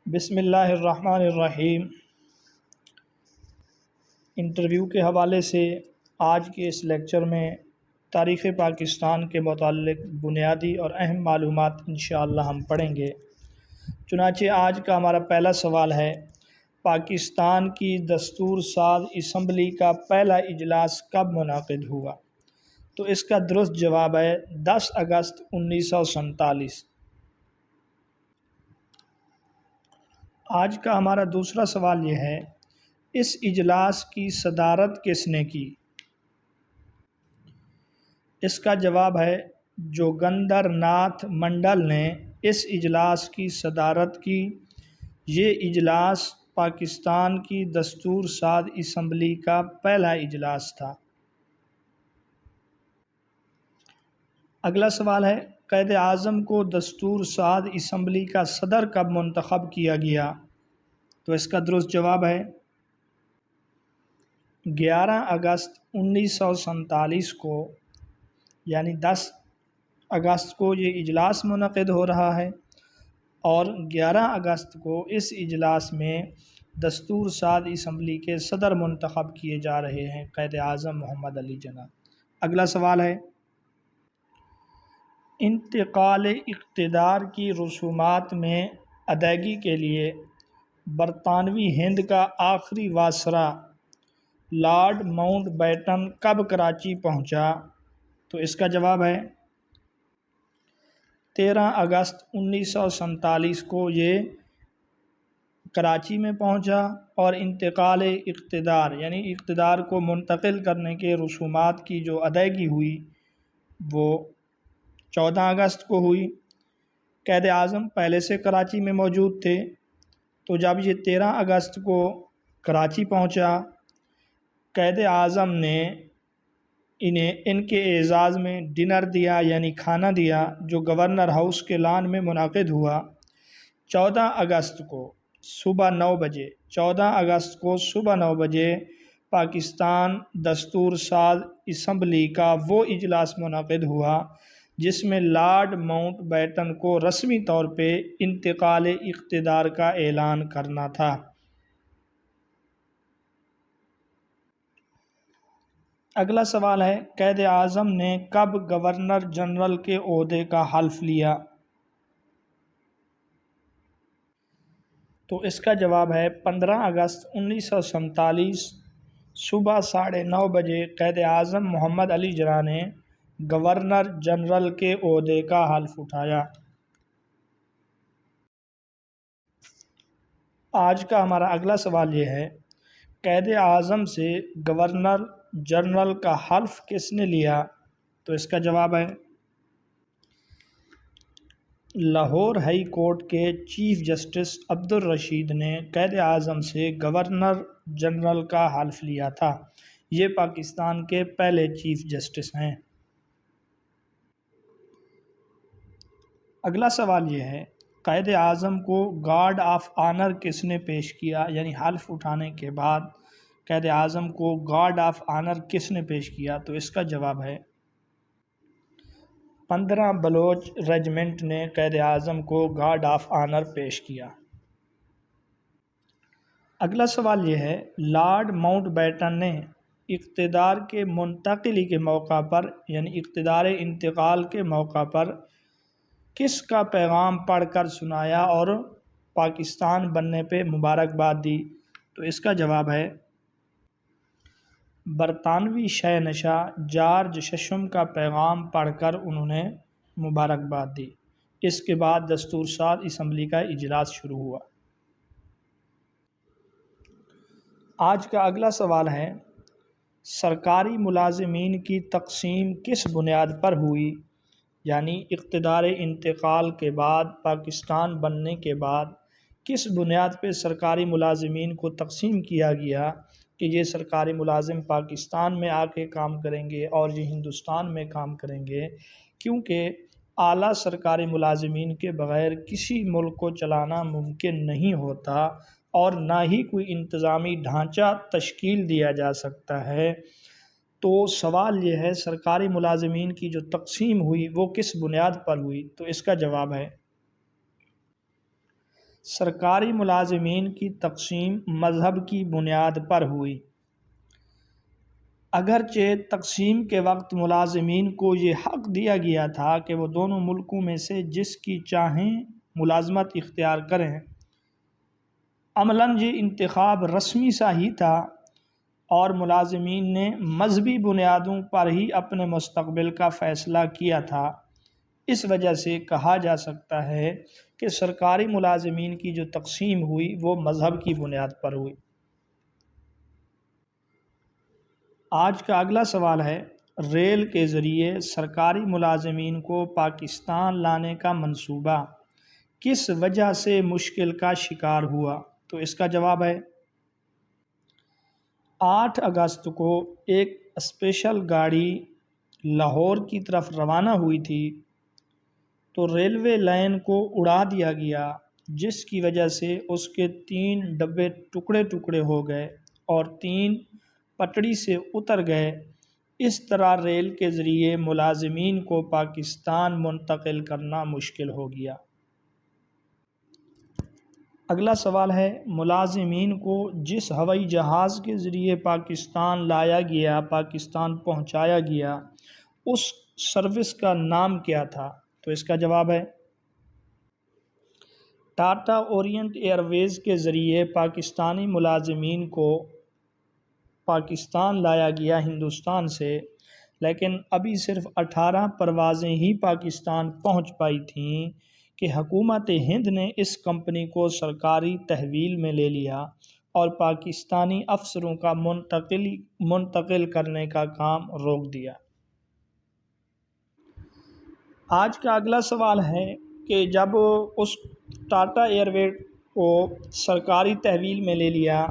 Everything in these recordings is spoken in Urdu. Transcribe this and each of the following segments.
بسم اللہ الرحمن الرحیم۔ انٹرویو کے حوالے سے آج کے اس لیکچر میں تاریخ پاکستان کے متعلق بنیادی اور اہم معلومات انشاءاللہ ہم پڑھیں گے۔ چنانچہ آج کا ہمارا پہلا سوال ہے، پاکستان کی دستور ساز اسمبلی کا پہلا اجلاس کب منعقد ہوا؟ تو اس کا درست جواب ہے 10 اگست 1947۔ آج کا ہمارا دوسرا سوال یہ ہے، اس اجلاس کی صدارت کس نے کی؟ اس کا جواب ہے جوگندر ناتھ منڈل نے اس اجلاس کی صدارت کی۔ یہ اجلاس پاکستان کی دستور ساز اسمبلی کا پہلا اجلاس تھا۔ اگلا سوال ہے، قائد اعظم کو دستور ساز اسمبلی کا صدر کب منتخب کیا گیا؟ تو اس کا درست جواب ہے 11 اگست 1947 کو، یعنی 10 اگست کو یہ اجلاس منعقد ہو رہا ہے، اور 11 اگست کو اس اجلاس میں دستور ساز اسمبلی کے صدر منتخب کیے جا رہے ہیں، قائد اعظم محمد علی جناح۔ اگلا سوال ہے، انتقال اقتدار کی رسومات میں ادائیگی کے لیے برطانوی ہند کا آخری وائسرا لارڈ ماؤنٹ بیٹن کب کراچی پہنچا؟ تو اس کا جواب ہے 13 اگست 1947 کو یہ کراچی میں پہنچا، اور انتقال اقتدار یعنی اقتدار کو منتقل کرنے کے رسومات کی جو ادائیگی ہوئی وہ 14 اگست کو ہوئی۔ قائد اعظم پہلے سے کراچی میں موجود تھے، تو جب یہ 13 اگست کو کراچی پہنچا، قائد اعظم نے ان کے اعزاز میں ڈنر دیا، یعنی کھانا دیا، جو گورنر ہاؤس کے لان میں منعقد ہوا۔ 14 اگست کو صبح 9 بجے 14 اگست کو صبح 9 بجے پاکستان دستور ساز اسمبلی کا وہ اجلاس منعقد ہوا جس میں لارڈ ماؤنٹ بیٹن کو رسمی طور پہ انتقال اقتدار کا اعلان کرنا تھا۔ اگلا سوال ہے، قائد اعظم نے کب گورنر جنرل کے عہدے کا حلف لیا؟ تو اس کا جواب ہے 15 اگست 1947 صبح 9:30 بجے قائد اعظم محمد علی جناح نے گورنر جنرل کے عہدے کا حلف اٹھایا۔ آج کا ہمارا اگلا سوال یہ ہے، قائد اعظم سے گورنر جنرل کا حلف کس نے لیا؟ تو اس کا جواب ہے لاہور ہائی کورٹ کے چیف جسٹس عبدالرشید نے قائد اعظم سے گورنر جنرل کا حلف لیا تھا۔ یہ پاکستان کے پہلے چیف جسٹس ہیں۔ اگلا سوال یہ ہے، قائد اعظم کو گارڈ آف آنر کس نے پیش کیا؟ یعنی حلف اٹھانے کے بعد قائد اعظم کو گارڈ آف آنر کس نے پیش کیا؟ تو اس کا جواب ہے 15 بلوچ ریجمنٹ نے قائد اعظم کو گارڈ آف آنر پیش کیا۔ اگلا سوال یہ ہے، لارڈ ماؤنٹ بیٹن نے اقتدار کے منتقلی کے موقع پر یعنی اقتدار انتقال کے موقع پر کس کا پیغام پڑھ کر سنایا اور پاکستان بننے پہ مبارکباد دی؟ تو اس کا جواب ہے برطانوی شہنشاہ جارج ششم کا پیغام پڑھ کر انہوں نے مبارکباد دی۔ اس کے بعد دستور ساز اسمبلی کا اجلاس شروع ہوا۔ آج کا اگلا سوال ہے، سرکاری ملازمین کی تقسیم کس بنیاد پر ہوئی؟ یعنی اقتدار انتقال کے بعد پاکستان بننے کے بعد کس بنیاد پہ سرکاری ملازمین کو تقسیم کیا گیا کہ یہ سرکاری ملازم پاکستان میں آ کے کام کریں گے اور یہ ہندوستان میں کام کریں گے؟ کیونکہ اعلیٰ سرکاری ملازمین کے بغیر کسی ملک کو چلانا ممکن نہیں ہوتا، اور نہ ہی کوئی انتظامی ڈھانچہ تشکیل دیا جا سکتا ہے۔ تو سوال یہ ہے، سرکاری ملازمین کی جو تقسیم ہوئی وہ کس بنیاد پر ہوئی؟ تو اس کا جواب ہے سرکاری ملازمین کی تقسیم مذہب کی بنیاد پر ہوئی۔ اگرچہ تقسیم کے وقت ملازمین کو یہ حق دیا گیا تھا کہ وہ دونوں ملکوں میں سے جس کی چاہیں ملازمت اختیار کریں، عملاً یہ انتخاب رسمی سا ہی تھا اور ملازمین نے مذہبی بنیادوں پر ہی اپنے مستقبل کا فیصلہ کیا تھا۔ اس وجہ سے کہا جا سکتا ہے کہ سرکاری ملازمین کی جو تقسیم ہوئی وہ مذہب کی بنیاد پر ہوئی۔ آج کا اگلا سوال ہے، ریل کے ذریعے سرکاری ملازمین کو پاکستان لانے کا منصوبہ کس وجہ سے مشکل کا شکار ہوا؟ تو اس کا جواب ہے 8 اگست کو ایک اسپیشل گاڑی لاہور کی طرف روانہ ہوئی تھی تو ریلوے لائن کو اڑا دیا گیا، جس کی وجہ سے اس کے 3 ڈبے ٹکڑے ٹکڑے ہو گئے اور 3 پٹڑی سے اتر گئے۔ اس طرح ریل کے ذریعے ملازمین کو پاکستان منتقل کرنا مشکل ہو گیا۔ اگلا سوال ہے، ملازمین کو جس ہوائی جہاز کے ذریعے پاکستان لایا گیا، پاکستان پہنچایا گیا، اس سروس کا نام کیا تھا؟ تو اس کا جواب ہے ٹاٹا اورینٹ ایئر ویز کے ذریعے پاکستانی ملازمین کو پاکستان لایا گیا ہندوستان سے، لیکن ابھی صرف 18 پروازیں ہی پاکستان پہنچ پائی تھیں کہ حکومت ہند نے اس کمپنی کو سرکاری تحویل میں لے لیا اور پاکستانی افسروں کا منتقل کرنے کا کام روک دیا۔ آج کا اگلا سوال ہے کہ جب اس ٹاٹا ایئر ویز کو سرکاری تحویل میں لے لیا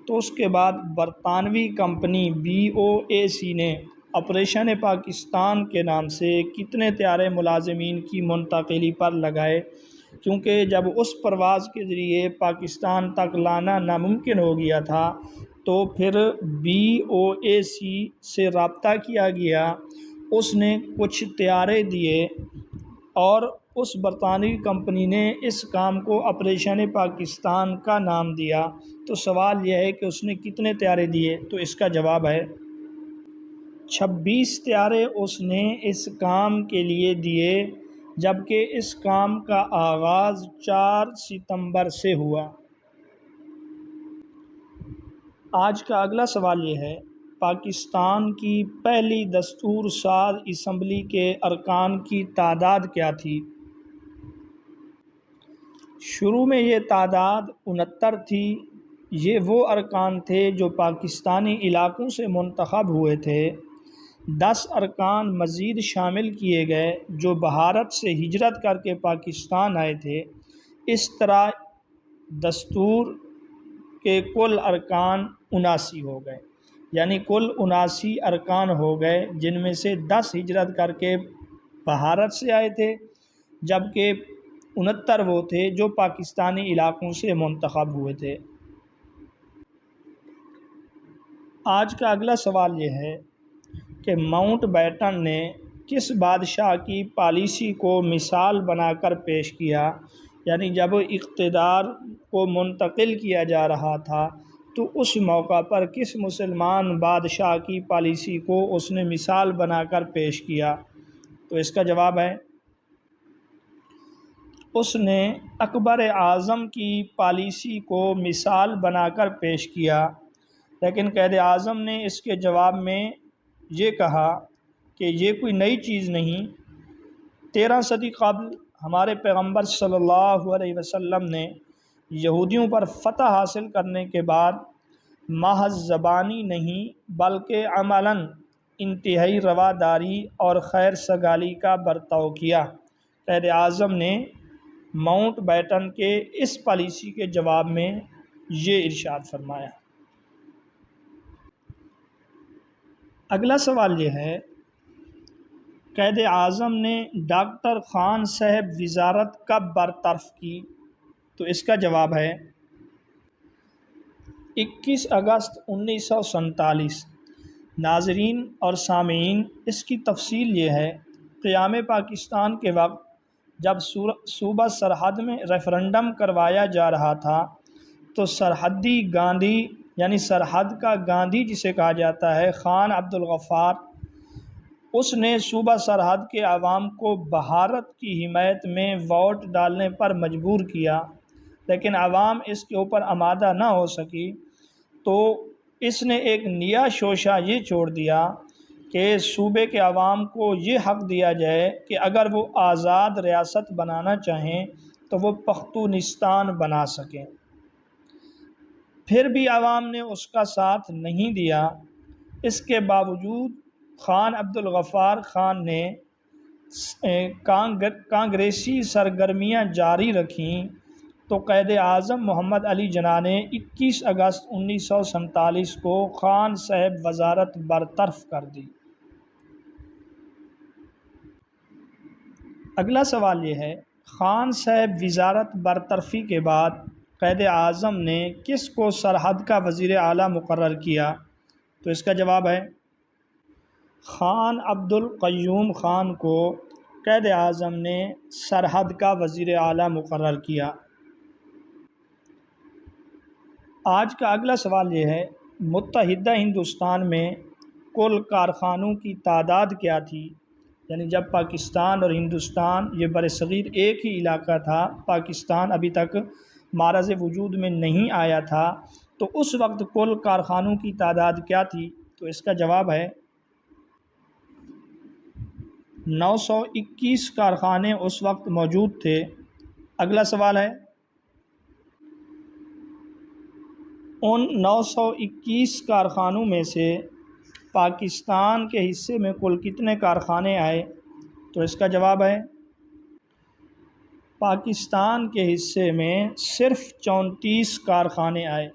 تو اس کے بعد برطانوی کمپنی BOAC نے آپریشن پاکستان کے نام سے کتنے طیارے ملازمین کی منتقلی پر لگائے؟ کیونکہ جب اس پرواز کے ذریعے پاکستان تک لانا ناممکن ہو گیا تھا تو پھر BOAC سے رابطہ کیا گیا، اس نے کچھ طیارے دیے اور اس برطانوی کمپنی نے اس کام کو آپریشن پاکستان کا نام دیا۔ تو سوال یہ ہے کہ اس نے کتنے طیارے دیے؟ تو اس کا جواب ہے 26 طیارے اس نے اس کام کے لیے دیے، جبکہ اس کام کا آغاز 4 ستمبر سے ہوا۔ آج کا اگلا سوال یہ ہے، پاکستان کی پہلی دستور ساز اسمبلی کے ارکان کی تعداد کیا تھی؟ شروع میں یہ تعداد 69 تھی۔ یہ وہ ارکان تھے جو پاکستانی علاقوں سے منتخب ہوئے تھے۔ 10 ارکان مزید شامل کیے گئے جو بھارت سے ہجرت کر کے پاکستان آئے تھے۔ اس طرح دستور کے کل ارکان 79 ہو گئے، یعنی کل 79 ارکان ہو گئے، جن میں سے 10 ہجرت کر کے بھارت سے آئے تھے، جبکہ 69 وہ تھے جو پاکستانی علاقوں سے منتخب ہوئے تھے۔ آج کا اگلا سوال یہ ہے کہ ماؤنٹ بیٹن نے کس بادشاہ کی پالیسی کو مثال بنا کر پیش کیا؟ یعنی جب اقتدار کو منتقل کیا جا رہا تھا تو اس موقع پر کس مسلمان بادشاہ کی پالیسی کو اس نے مثال بنا کر پیش کیا؟ تو اس کا جواب ہے اس نے اکبر اعظم کی پالیسی کو مثال بنا کر پیش کیا، لیکن قائد اعظم نے اس کے جواب میں یہ کہا کہ یہ کوئی نئی چیز نہیں۔ 13 صدی قبل ہمارے پیغمبر صلی اللہ علیہ وسلم نے یہودیوں پر فتح حاصل کرنے کے بعد محض زبانی نہیں بلکہ عملاً انتہائی رواداری اور خیر سگالی کا برتاؤ کیا۔ قائد اعظم نے ماؤنٹ بیٹن کے اس پالیسی کے جواب میں یہ ارشاد فرمایا۔ اگلا سوال یہ ہے، قائد اعظم نے ڈاکٹر خان صاحب وزارت کب برطرف کی؟ تو اس کا جواب ہے 21 اگست 1947۔ ناظرین اور سامعین، اس کی تفصیل یہ ہے، قیام پاکستان کے وقت جب صوبہ سرحد میں ریفرنڈم کروایا جا رہا تھا تو سرحدی گاندھی یعنی سرحد کا گاندھی جسے کہا جاتا ہے خان عبد الغفار، اس نے صوبہ سرحد کے عوام کو بھارت کی حمایت میں ووٹ ڈالنے پر مجبور کیا، لیکن عوام اس کے اوپر آمادہ نہ ہو سکی، تو اس نے ایک نیا شوشہ یہ چھوڑ دیا کہ صوبے کے عوام کو یہ حق دیا جائے کہ اگر وہ آزاد ریاست بنانا چاہیں تو وہ پختونستان بنا سکیں۔ پھر بھی عوام نے اس کا ساتھ نہیں دیا۔ اس کے باوجود خان عبد الغفار خان نے کانگریسی سرگرمیاں جاری رکھیں تو قائد اعظم محمد علی جناح نے 21 اگست 1947 کو خان صاحب وزارت برطرف کر دی۔ اگلا سوال یہ ہے، خان صاحب وزارت برطرفی کے بعد قائد اعظم نے کس کو سرحد کا وزیر اعلیٰ مقرر کیا؟ تو اس کا جواب ہے خان عبد القیوم خان کو قائد اعظم نے سرحد کا وزیر اعلیٰ مقرر کیا۔ آج کا اگلا سوال یہ ہے، متحدہ ہندوستان میں کل کارخانوں کی تعداد کیا تھی؟ یعنی جب پاکستان اور ہندوستان یہ برصغیر ایک ہی علاقہ تھا، پاکستان ابھی تک معرض وجود میں نہیں آیا تھا، تو اس وقت کل کارخانوں کی تعداد کیا تھی؟ تو اس کا جواب ہے 921 کارخانے اس وقت موجود تھے۔ اگلا سوال ہے، ان 921 کارخانوں میں سے پاکستان کے حصے میں کل کتنے کارخانے آئے؟ تو اس کا جواب ہے پاکستان کے حصے میں صرف 34 کارخانے آئے۔